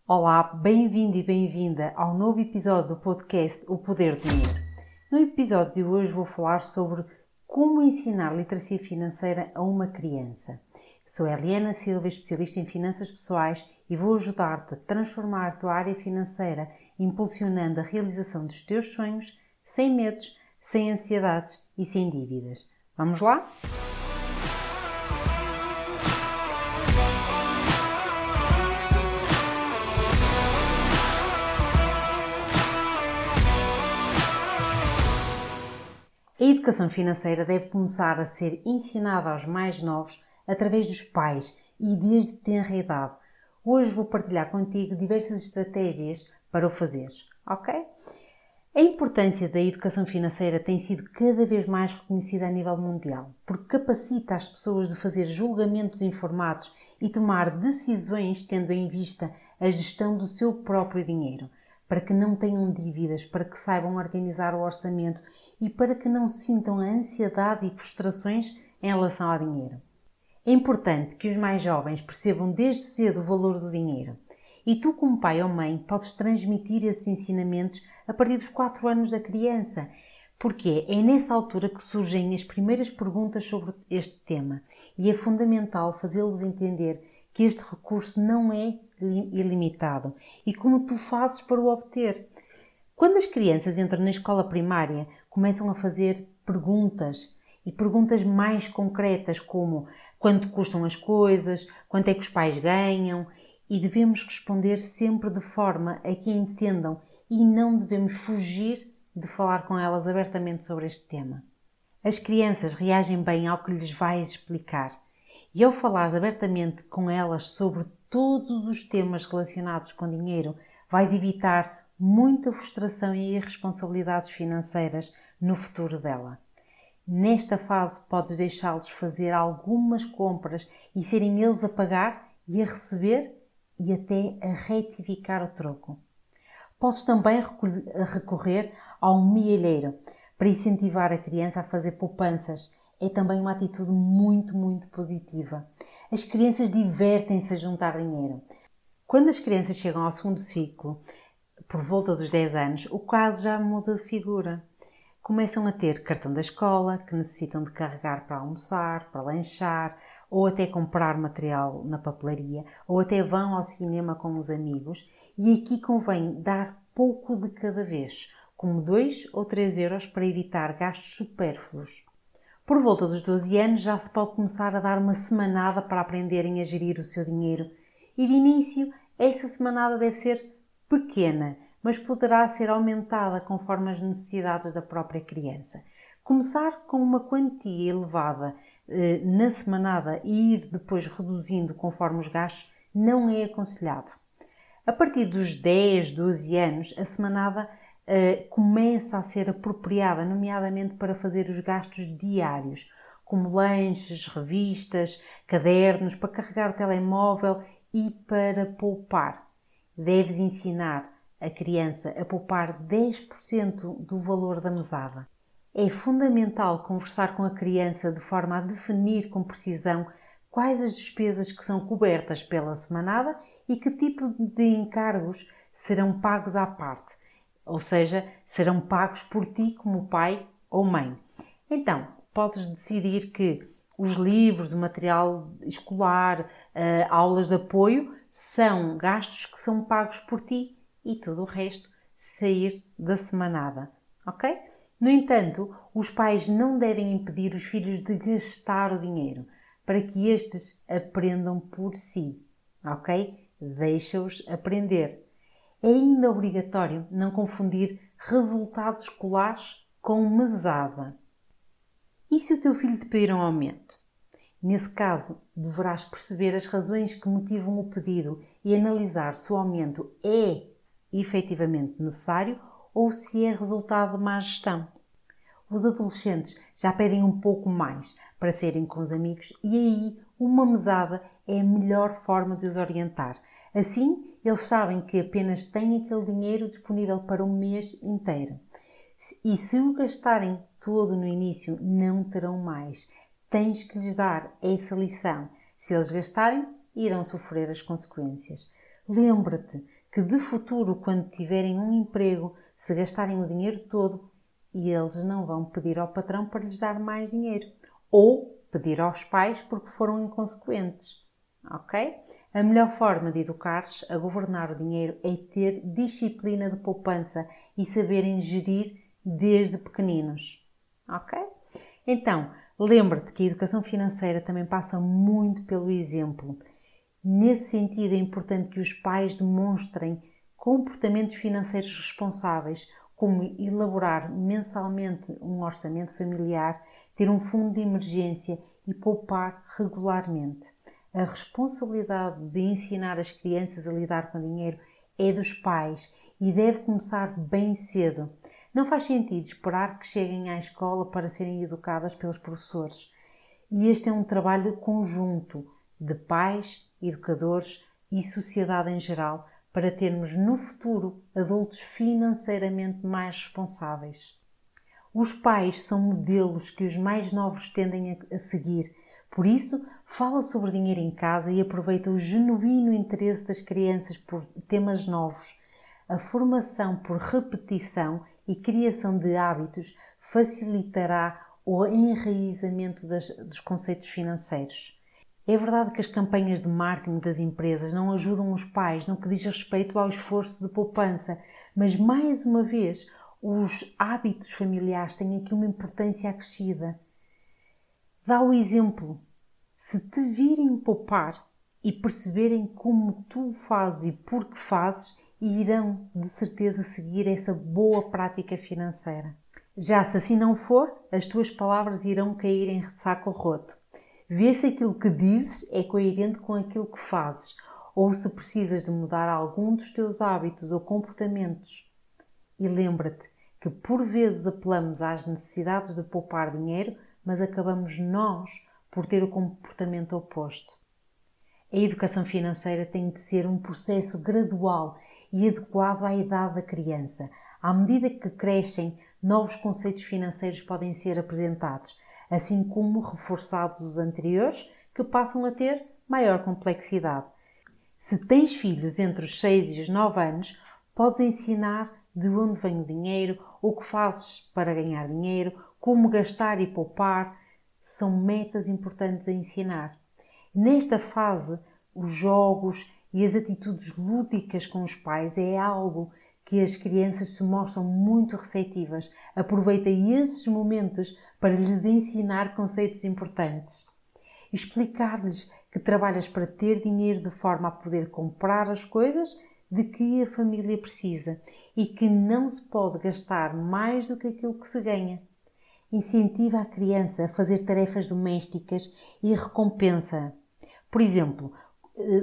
Olá, bem-vindo e bem-vinda ao novo episódio do podcast O Poder do Dinheiro. No episódio de hoje vou falar sobre como ensinar literacia financeira a uma criança. Sou Eliana Silva, especialista em finanças pessoais e vou ajudar-te a transformar a tua área financeira, impulsionando a realização dos teus sonhos, sem medos, sem ansiedades e sem dívidas. Vamos lá? A educação financeira deve começar a ser ensinada aos mais novos através dos pais e desde tenra idade. Hoje vou partilhar contigo diversas estratégias para o fazeres, ok? A importância da educação financeira tem sido cada vez mais reconhecida a nível mundial, porque capacita as pessoas de fazer julgamentos informados e tomar decisões tendo em vista a gestão do seu próprio dinheiro, para que não tenham dívidas, para que saibam organizar o orçamento e para que não sintam a ansiedade e frustrações em relação ao dinheiro. É importante que os mais jovens percebam desde cedo o valor do dinheiro. E tu, como pai ou mãe, podes transmitir esses ensinamentos a partir dos 4 anos da criança, porque é nessa altura que surgem as primeiras perguntas sobre este tema e é fundamental fazê-los entender que este recurso não é ilimitado e como tu fazes para o obter. Quando as crianças entram na escola primária, começam a fazer perguntas e perguntas mais concretas como quanto custam as coisas, quanto é que os pais ganham, e devemos responder sempre de forma a que entendam e não devemos fugir de falar com elas abertamente sobre este tema. As crianças reagem bem ao que lhes vais explicar e ao falares abertamente com elas sobre todos os temas relacionados com dinheiro, vais evitar muita frustração e irresponsabilidades financeiras no futuro dela. Nesta fase podes deixá-los fazer algumas compras e serem eles a pagar e a receber e até a retificar o troco. Podes também recorrer ao mielheiro para incentivar a criança a fazer poupanças. É também uma atitude muito positiva. As crianças divertem-se a juntar dinheiro. Quando as crianças chegam ao segundo ciclo, por volta dos 10 anos, o caso já muda de figura. Começam a ter cartão da escola, que necessitam de carregar para almoçar, para lanchar, ou até comprar material na papelaria, ou até vão ao cinema com os amigos, e aqui convém dar pouco de cada vez, como 2 ou 3 euros para evitar gastos supérfluos. Por volta dos 12 anos já se pode começar a dar uma semanada para aprenderem a gerir o seu dinheiro, e de início essa semanada deve ser pequena, mas poderá ser aumentada conforme as necessidades da própria criança. Começar com uma quantia elevada na semanada e ir depois reduzindo conforme os gastos não é aconselhado. A partir dos 10, 12 anos, a semanada começa a ser apropriada, nomeadamente para fazer os gastos diários, como lanches, revistas, cadernos, para carregar o telemóvel e para poupar. Deves ensinar a criança a poupar 10% do valor da mesada. É fundamental conversar com a criança de forma a definir com precisão quais as despesas que são cobertas pela semanada e que tipo de encargos serão pagos à parte, ou seja, serão pagos por ti como pai ou mãe. Então, podes decidir que os livros, o material escolar, aulas de apoio são gastos que são pagos por ti e tudo o resto sair da semanada, ok? No entanto, os pais não devem impedir os filhos de gastar o dinheiro para que estes aprendam por si, ok? Deixa-os aprender. É ainda obrigatório não confundir resultados escolares com mesada. E se o teu filho te pedir um aumento? Nesse caso, deverás perceber as razões que motivam o pedido e analisar se o aumento é efetivamente necessário ou se é resultado de má gestão. Os adolescentes já pedem um pouco mais para serem com os amigos e aí uma mesada é a melhor forma de os orientar. Assim, eles sabem que apenas têm aquele dinheiro disponível para o mês inteiro. E se o gastarem todo no início, não terão mais. Tens que lhes dar essa lição. Se eles gastarem, irão sofrer as consequências. Lembra-te que de futuro, quando tiverem um emprego, se gastarem o dinheiro todo, eles não vão pedir ao patrão para lhes dar mais dinheiro. Ou pedir aos pais porque foram inconsequentes. Ok? A melhor forma de educar-os a governar o dinheiro é ter disciplina de poupança e saberem gerir desde pequeninos. Ok? Então, lembra-te que a educação financeira também passa muito pelo exemplo. Nesse sentido, é importante que os pais demonstrem comportamentos financeiros responsáveis, como elaborar mensalmente um orçamento familiar, ter um fundo de emergência e poupar regularmente. A responsabilidade de ensinar as crianças a lidar com o dinheiro é dos pais e deve começar bem cedo. Não faz sentido esperar que cheguem à escola para serem educadas pelos professores. E este é um trabalho conjunto de pais, educadores e sociedade em geral para termos no futuro adultos financeiramente mais responsáveis. Os pais são modelos que os mais novos tendem a seguir. Por isso, fala sobre dinheiro em casa e aproveita o genuíno interesse das crianças por temas novos. A formação por repetição e criação de hábitos facilitará o enraizamento dos conceitos financeiros. É verdade que as campanhas de marketing das empresas não ajudam os pais no que diz respeito ao esforço de poupança, mas mais uma vez os hábitos familiares têm aqui uma importância acrescida. Dá o exemplo. Se te virem poupar e perceberem como tu fazes e por que fazes, irão de certeza seguir essa boa prática financeira. Já se assim não for, as tuas palavras irão cair em saco roto. Vê se aquilo que dizes é coerente com aquilo que fazes, ou se precisas de mudar algum dos teus hábitos ou comportamentos. E lembra-te que por vezes apelamos às necessidades de poupar dinheiro, mas acabamos nós por ter o comportamento oposto. A educação financeira tem de ser um processo gradual e adequado à idade da criança. À medida que crescem, novos conceitos financeiros podem ser apresentados, assim como reforçados os anteriores, que passam a ter maior complexidade. Se tens filhos entre os 6 e os 9 anos, podes ensinar de onde vem o dinheiro, o que fazes para ganhar dinheiro, como gastar e poupar. São metas importantes a ensinar. Nesta fase, os jogos e as atitudes lúdicas com os pais é algo que as crianças se mostram muito receptivas. Aproveita esses momentos para lhes ensinar conceitos importantes. Explicar-lhes que trabalhas para ter dinheiro de forma a poder comprar as coisas de que a família precisa e que não se pode gastar mais do que aquilo que se ganha. Incentiva a criança a fazer tarefas domésticas e recompensa. Por exemplo,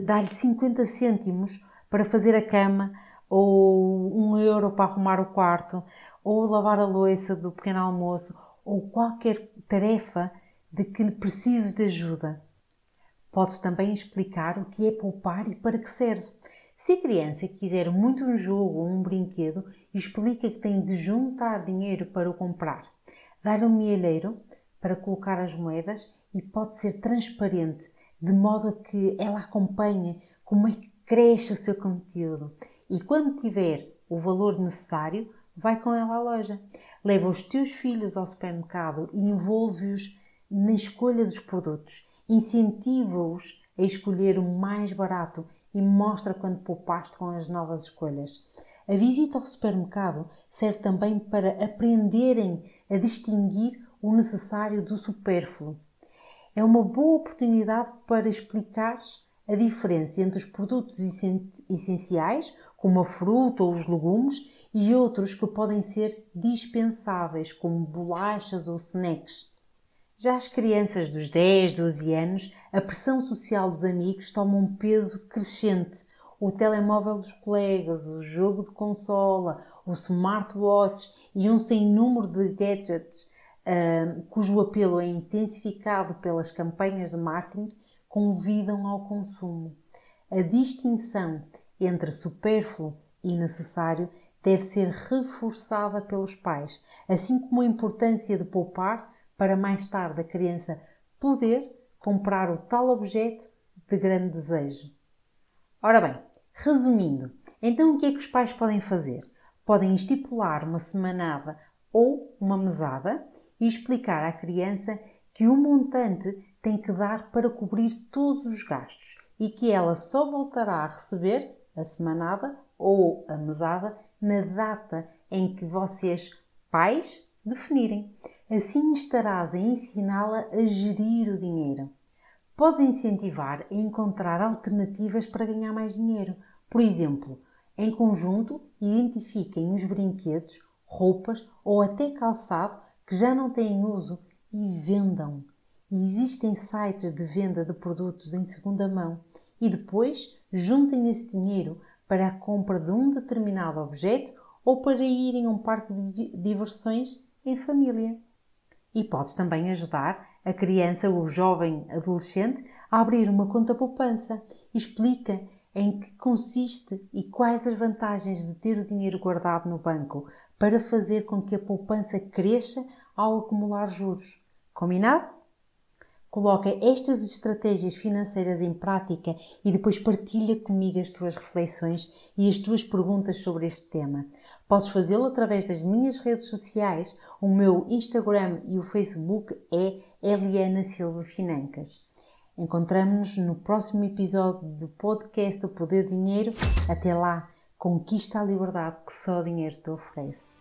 dá-lhe 50 cêntimos para fazer a cama, ou 1 euro para arrumar o quarto, ou lavar a louça do pequeno almoço, ou qualquer tarefa de que precises de ajuda. Podes também explicar o que é poupar e para que serve. Se a criança quiser muito um jogo ou um brinquedo, explica que tem de juntar dinheiro para o comprar. Dá-lhe um milheiro para colocar as moedas e pode ser transparente, de modo a que ela acompanhe como é que cresce o seu conteúdo. E quando tiver o valor necessário, vai com ela à loja. Leva os teus filhos ao supermercado e envolve-os na escolha dos produtos. Incentiva-os a escolher o mais barato e mostra quando poupaste com as novas escolhas. A visita ao supermercado serve também para aprenderem a distinguir o necessário do supérfluo. É uma boa oportunidade para explicares a diferença entre os produtos essenciais, como a fruta ou os legumes, e outros que podem ser dispensáveis, como bolachas ou snacks. Já as crianças dos 10, 12 anos, a pressão social dos amigos toma um peso crescente. O telemóvel dos colegas, o jogo de consola, o smartwatch e um sem número de gadgets cujo apelo é intensificado pelas campanhas de marketing, convidam ao consumo. A distinção entre supérfluo e necessário deve ser reforçada pelos pais, assim como a importância de poupar para mais tarde a criança poder comprar o tal objeto de grande desejo. Ora bem, Resumindo, então o que é que os pais podem fazer? Podem estipular uma semanada ou uma mesada e explicar à criança que o montante tem que dar para cobrir todos os gastos e que ela só voltará a receber a semanada ou a mesada na data em que vocês, pais, definirem. Assim estarás a ensiná-la a gerir o dinheiro. Podes incentivar a encontrar alternativas para ganhar mais dinheiro. Por exemplo, em conjunto, identifiquem os brinquedos, roupas ou até calçado que já não têm uso e vendam. Existem sites de venda de produtos em segunda mão e depois juntem esse dinheiro para a compra de um determinado objeto ou para irem a um parque de diversões em família. E podes também ajudar a criança ou o jovem adolescente a abrir uma conta poupança. Explica em que consiste e quais as vantagens de ter o dinheiro guardado no banco para fazer com que a poupança cresça ao acumular juros. Combinado? Coloca estas estratégias financeiras em prática e depois partilha comigo as tuas reflexões e as tuas perguntas sobre este tema. Podes fazê-lo através das minhas redes sociais. O meu Instagram e o Facebook é Eliana Silva Financas. Encontramos-nos no próximo episódio do podcast O Poder do Dinheiro. Até lá, conquista a liberdade que só o dinheiro te oferece.